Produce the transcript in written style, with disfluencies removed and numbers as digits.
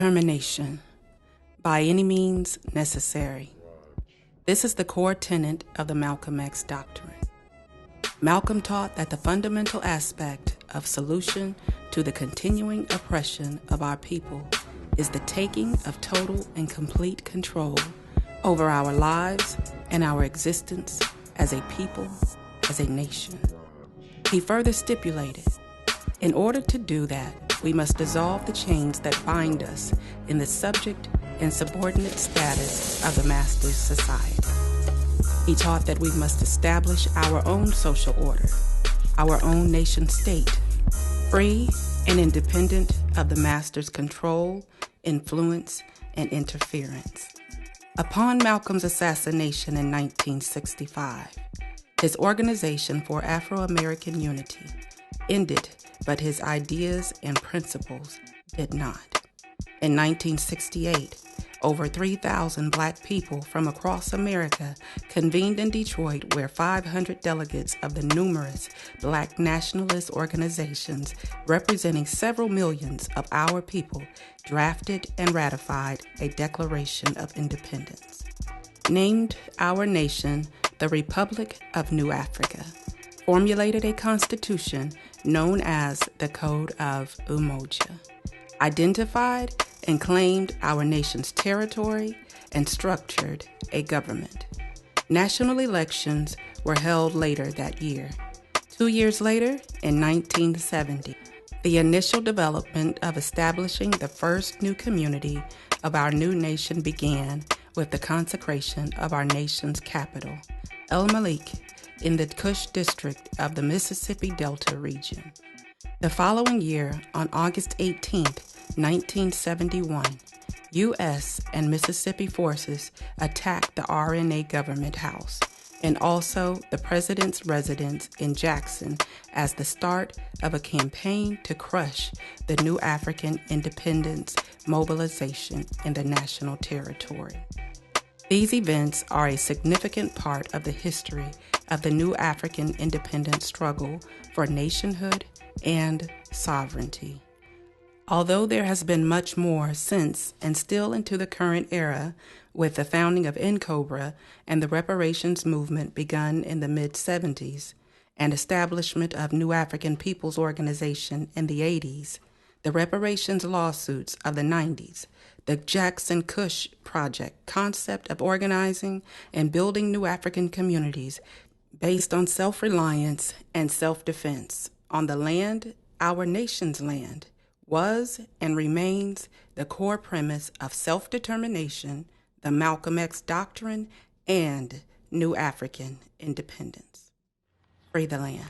Determination, by any means necessary. This is the core tenet of the Malcolm X doctrine. Malcolm taught that the fundamental aspect of solution to the continuing oppression of our people is the taking of total and complete control over our lives and our existence as a people, as a nation. He further stipulated, in order to do that, we must dissolve the chains that bind us in the subject and subordinate status of the master's society. He taught that we must establish our own social order, our own nation state, free and independent of the master's control, influence, and interference. Upon Malcolm's assassination in 1965, his Organization for Afro-American Unity ended, but his ideas and principles did not. In 1968, over 3,000 Black people from across America convened in Detroit, where 500 delegates of the numerous Black nationalist organizations representing several millions of our people drafted and ratified a Declaration of Independence. Named our nation the Republic of New Africa, formulated a constitution known as the Code of Umoja, identified and claimed our nation's territory and structured a government. National elections were held later that year. 2 years later, in 1970, the initial development of establishing the first new community of our new nation began with the consecration of our nation's capital, El Malik, in the Kush district of the Mississippi Delta region. The following year, on August 18, 1971, U.S. and Mississippi forces attacked the RNA government house and also the president's residence in Jackson as the start of a campaign to crush the New African Independence mobilization in the national territory. These events are a significant part of the history of the New African Independence struggle for nationhood and sovereignty. Although there has been much more since and still into the current era, with the founding of NCOBRA and the reparations movement begun in the mid-70s, and establishment of New African Peoples Organization in the 80s, the reparations lawsuits of the 90s, the Jackson Kush Project concept of organizing and building new African communities based on self-reliance and self-defense on the land, our nation's land, was and remains the core premise of self-determination, the Malcolm X doctrine, and New African Independence. Free the land.